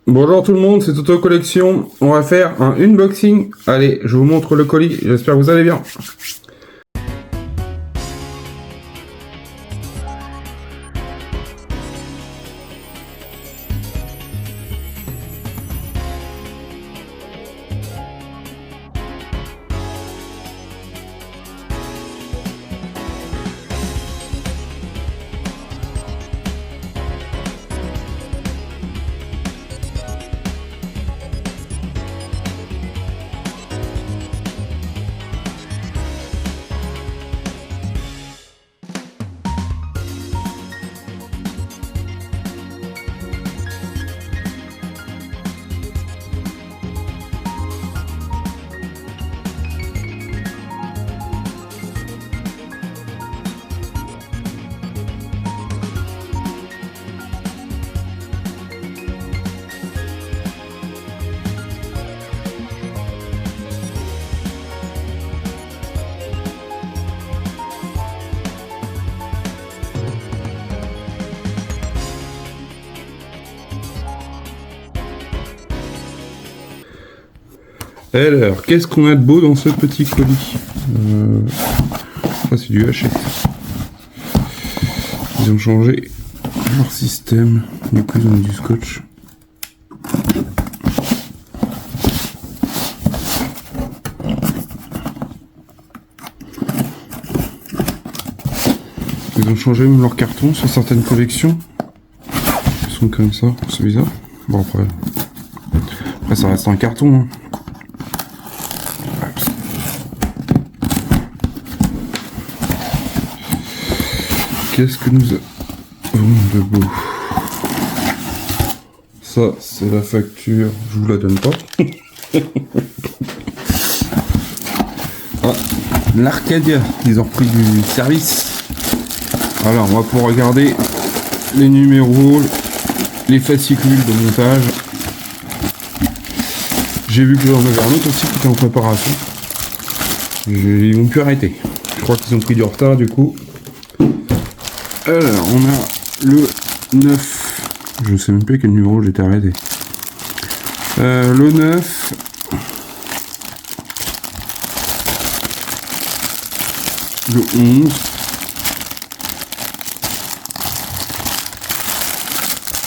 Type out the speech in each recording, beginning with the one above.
Bonjour tout le monde, c'est Toto Collection. On va faire un unboxing. Allez, je vous montre le colis. J'espère que vous allez bien. Alors, qu'est-ce qu'on a de beau dans ce petit colis? Ça c'est du Hachette. Ils ont changé leur système. Du coup ils ont du scotch. Ils ont changé même leur carton sur certaines collections. Ils sont comme ça, c'est bizarre. Bon après ça reste un carton, hein. Qu'est-ce que nous avons de beau? Ça, c'est la facture. Je vous la donne pas. Ah, l'Arcadia. Ils ont repris du service. Voilà, on va pouvoir regarder les numéros, les fascicules de montage. J'ai vu que j'en avais un autre aussi qui était en préparation. Ils vont plus arrêter. Je crois qu'ils ont pris du retard du coup. Alors, on a le 9. Je sais même plus quel numéro j'étais arrêté. Le 9. Le 11.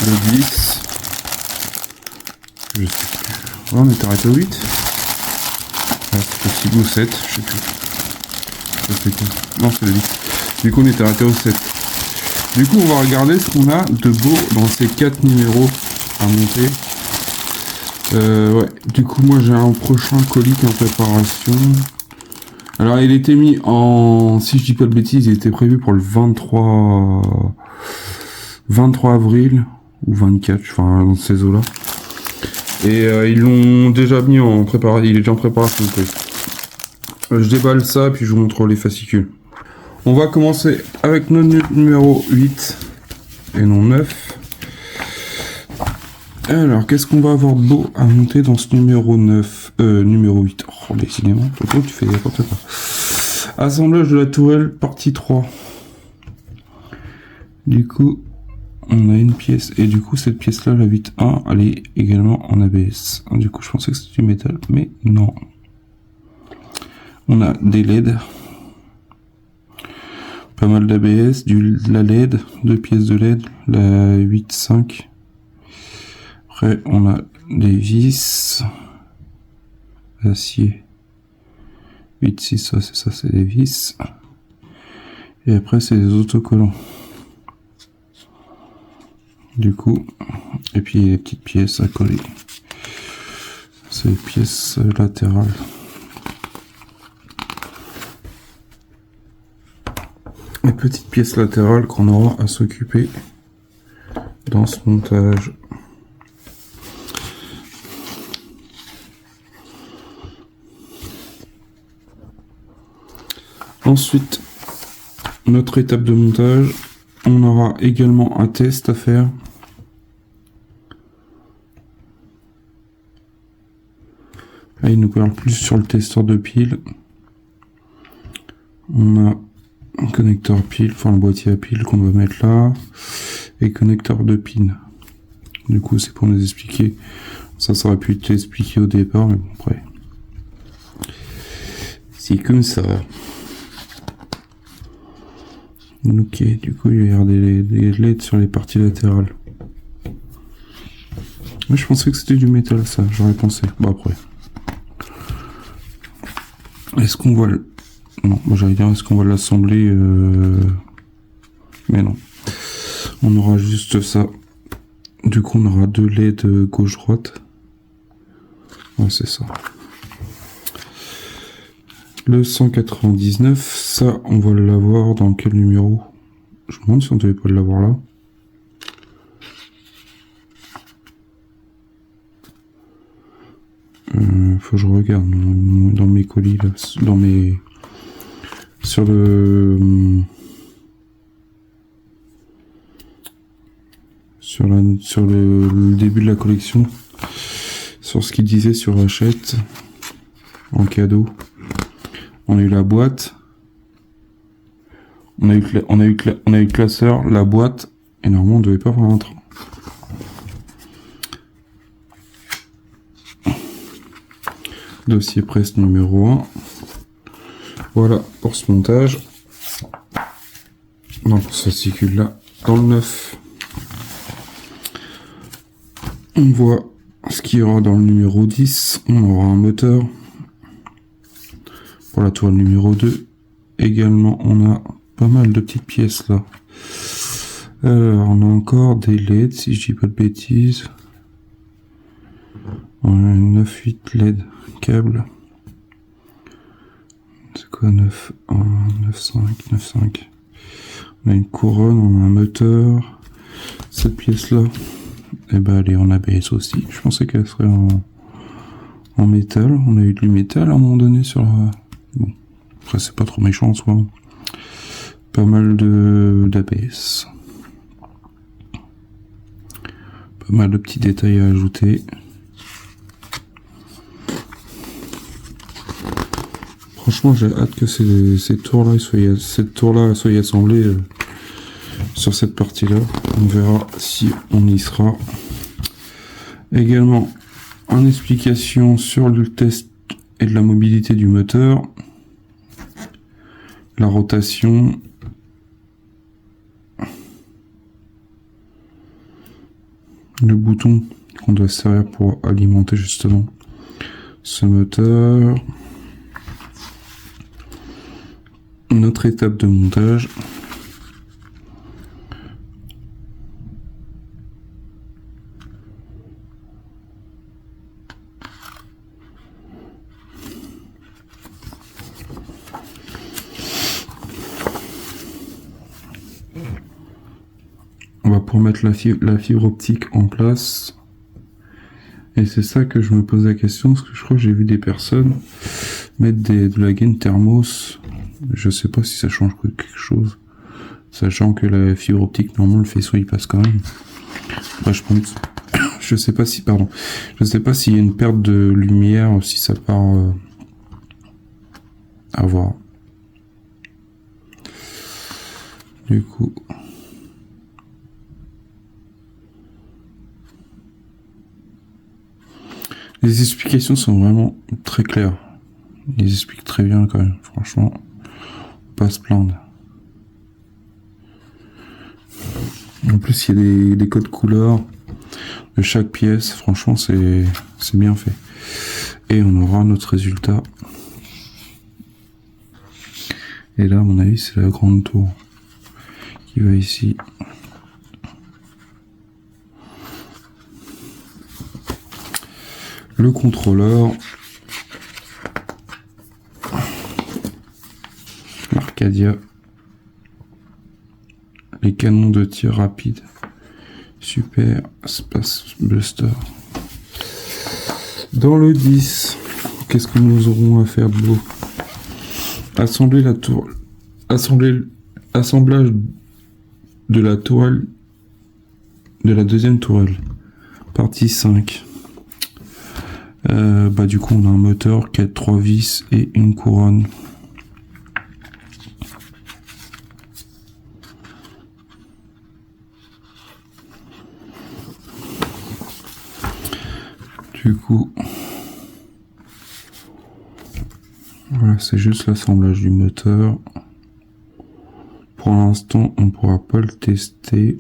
Le 10. Je sais plus. Oh, on était arrêté au 8. Ah, c'est 6 ou 7, je sais plus. Ça c'est quoi? Non, c'est le 8. Du coup, on était arrêté au 7. Du coup, on va regarder ce qu'on a de beau dans ces 4 numéros à monter. Ouais. Du coup, moi, j'ai un prochain colis qui est en préparation. Alors, il était mis en... Si je dis pas de bêtises, il était prévu pour le 23 avril ou 24, enfin, dans ces eaux-là. Et ils l'ont déjà mis en préparation. Il est déjà en préparation. Je déballe ça, puis je vous montre les fascicules. On va commencer avec notre numéro 8 et non 9. Alors, qu'est-ce qu'on va avoir beau à monter dans ce numéro 9 numéro 8. Oh, décidément, Toto, tu fais n'importe quoi. Assemblage de la tourelle, partie 3. Du coup, on a une pièce. Et du coup, cette pièce-là, la 8.1, elle est également en ABS. Du coup, je pensais que c'était du métal, mais non. On a des LED. Pas mal d'ABS, la LED, 2 pièces de LED, la 8.5. Après, on a des vis, acier, 8.6, ça c'est ça, c'est des vis. Et après, c'est des autocollants. Du coup, et puis les petites pièces à coller. C'est les pièces latérales. Les petites pièces latérales qu'on aura à s'occuper dans ce montage. Ensuite, notre étape de montage, on aura également un test à faire. Là, il nous parle plus sur le testeur de pile. On a un connecteur pile, enfin le boîtier à pile qu'on va mettre là, et connecteur de pin. Du coup, c'est pour nous expliquer. Ça aurait pu être expliqué au départ, mais bon, après. C'est comme ça. Ok, du coup, il va y avoir des LED sur les parties latérales. Moi, je pensais que c'était du métal, ça. J'aurais pensé. Bon, après. Est-ce qu'on va... Non, moi j'allais dire, est-ce qu'on va l'assembler mais non. On aura juste ça. Du coup, on aura 2 LED gauche-droite. Ouais, c'est ça. Le 199, ça, on va l'avoir dans quel numéro? Je me demande si on devait pas l'avoir là. Faut que je regarde dans mes colis, là, dans mes... Sur le... Sur le début de la collection. Sur ce qu'il disait sur Hachette. En cadeau. On a eu la boîte. On a eu le classeur, la boîte. Et normalement, on devait pas avoir un train. Dossier presse numéro 1. Voilà pour ce montage. Non, pour ce fascicule là. Dans le 9. On voit ce qu'il y aura dans le numéro 10. On aura un moteur. Pour la toile numéro 2. Également, on a pas mal de petites pièces là. Alors, on a encore des LED, si je dis pas de bêtises. On a 9-8 LED câbles. C'est quoi 9, 1, 9, 5, 9, 5. On a une couronne, on a un moteur. Cette pièce là, et ben elle est en ABS aussi. Je pensais qu'elle serait en métal. On a eu du métal à un moment donné sur la... Bon, après c'est pas trop méchant en soi. Pas mal d'ABS. Pas mal de petits détails à ajouter. Franchement, j'ai hâte que ces tours-là soient assemblées sur cette partie-là. On verra si on y sera. Également, une explication sur le test et de la mobilité du moteur. La rotation. Le bouton qu'on doit servir pour alimenter justement ce moteur. Notre étape de montage. On va pour mettre la fibre optique en place. Et c'est ça que je me pose la question, parce que je crois que j'ai vu des personnes mettre de la gaine thermos. Je sais pas si ça change quelque chose. Sachant que la fibre optique, normalement, le faisceau, il passe quand même. Après, je pense... Je sais pas si... Pardon. Je sais pas s'il y a une perte de lumière, si ça part... à voir. Du coup... Les explications sont vraiment très claires. Ils expliquent très bien quand même. Franchement, pas se plaindre. En plus, il y a des codes couleurs de chaque pièce. Franchement, c'est bien fait. Et on aura notre résultat. Et là, à mon avis, c'est la grande tour qui va ici. Le contrôleur. Arcadia. Les canons de tir rapide. Super Space Buster. Dans le 10, qu'est-ce que nous aurons à faire de beau? Assembler la tour. Assemblage de la toile. De la deuxième tourelle. Partie 5. Du coup, on a un moteur qui a 3 vis et une couronne. Du coup, voilà, c'est juste l'assemblage du moteur. Pour l'instant, on ne pourra pas le tester.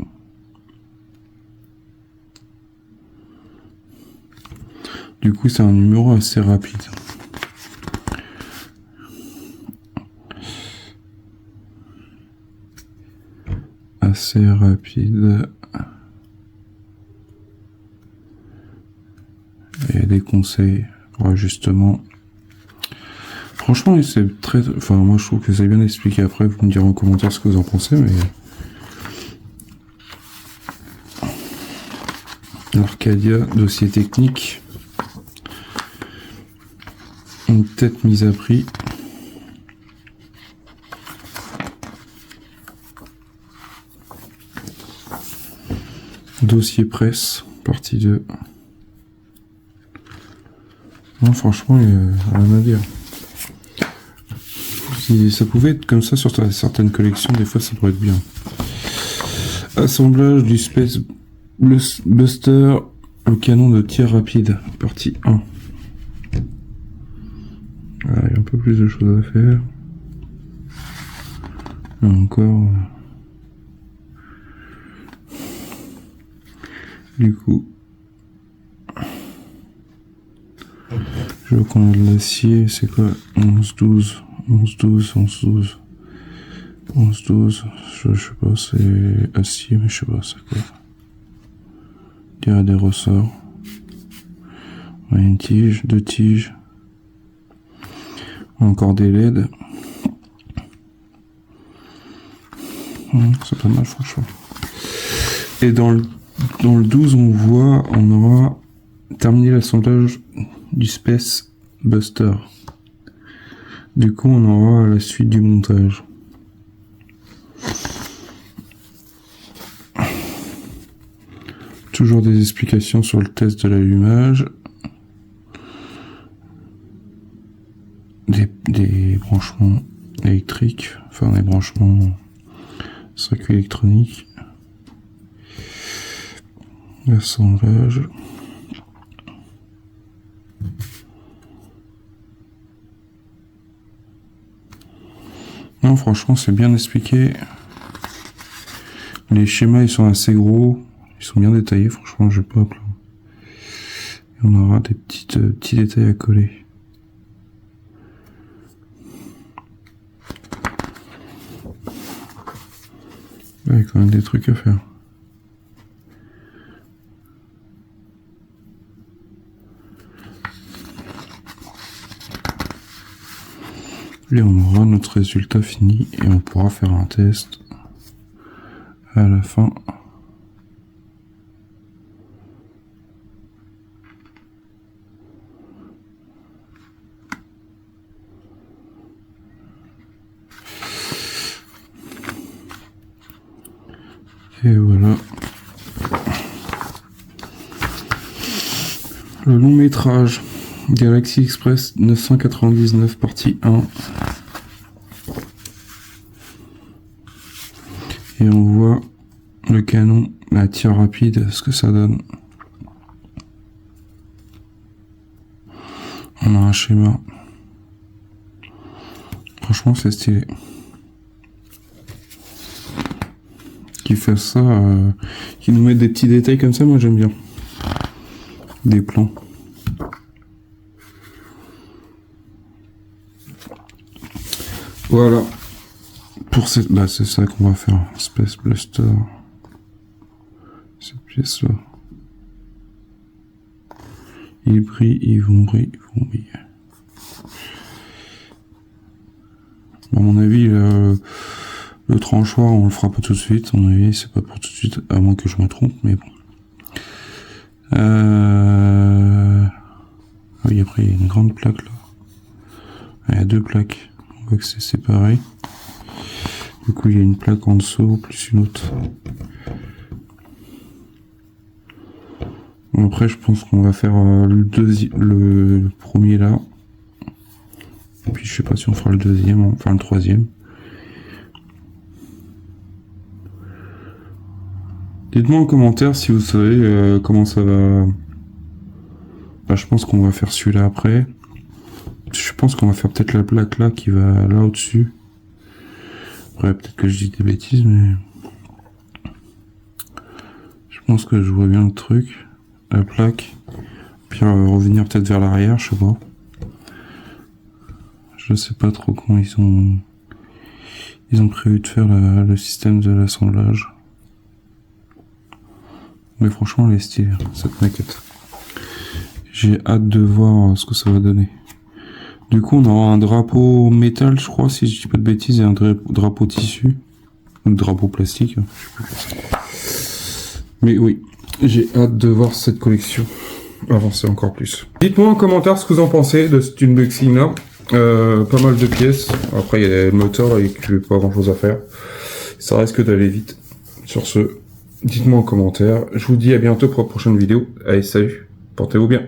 Du coup, c'est un numéro assez rapide. Assez rapide. Et des conseils pour ajustement. Franchement, c'est très... Enfin, moi, je trouve que c'est bien expliqué. Après, vous me direz en commentaire ce que vous en pensez, mais... Arcadia, dossier technique. Une tête mise à prix. Dossier presse, partie 2. Non, franchement, il y a rien à dire. Si ça pouvait être comme ça sur certaines collections, des fois ça pourrait être bien. Assemblage du Space Buster, le canon de tir rapide, partie 1. Voilà, il y a un peu plus de choses à faire. Et encore. Du coup, je vois qu'on a de l'acier, c'est quoi 11, 12, 11, 12, 11, 12. 11, 12, je sais pas, c'est acier, mais je sais pas, c'est quoi. Il y a des ressorts. On a une tige, deux tiges. Encore des LED. C'est pas mal, franchement. Et dans le 12, on aura terminé l'assemblage du Space Buster. Du coup, on aura la suite du montage. Toujours des explications sur le test de l'allumage. Des branchements électriques, enfin des branchements circuits électroniques. L'assemblage. Non, franchement, c'est bien expliqué. Les schémas, ils sont assez gros. Ils sont bien détaillés, franchement, je vais pas plaindre. Et on aura des petits détails à coller. Il y a quand même des trucs à faire. Et on aura notre résultat fini et on pourra faire un test à la fin. Et voilà. Le long métrage Galaxy Express 999 partie 1. Et on voit le canon à tir rapide, ce que ça donne. On a un schéma. Franchement, c'est stylé. Qui fait ça, qui nous met des petits détails comme ça, moi j'aime bien. Des plans. Voilà. Pour cette, bah c'est ça qu'on va faire. Space Blaster. Cette pièce là. Ils brillent, ils vont briller, ils vont briller. À mon avis, le tranchoir, on le fera pas tout de suite. À mon avis, c'est pas pour tout de suite, à moins que je me trompe, mais bon. Oui, après, il y a une grande plaque là. Il y a deux plaques. On voit que c'est séparé. Du coup, il y a une plaque en dessous, plus une autre. Bon, après, je pense qu'on va faire le premier là. Et puis, je sais pas si on fera le deuxième, enfin le troisième. Dites-moi en commentaire si vous savez comment ça va Bah, je pense qu'on va faire celui-là après. Je pense qu'on va faire peut-être la plaque là qui va là au-dessus. Après, peut-être que je dis des bêtises, mais... Je pense que je vois bien le truc. La plaque. Puis revenir peut-être vers l'arrière, je sais pas. Je sais pas trop comment ils ont prévu de faire le système de l'assemblage. Mais franchement, elle est stylée, cette maquette. J'ai hâte de voir ce que ça va donner. Du coup, on aura un drapeau métal, je crois, si je dis pas de bêtises, et un drapeau tissu. Un drapeau plastique. Mais oui, j'ai hâte de voir cette collection avancer encore plus. Dites-moi en commentaire ce que vous en pensez de cet unboxing là. Pas mal de pièces. Après, il y a le moteur et que pas grand chose à faire. Ça risque d'aller vite. Sur ce, dites-moi en commentaire. Je vous dis à bientôt pour la prochaine vidéo. Allez, salut. Portez-vous bien.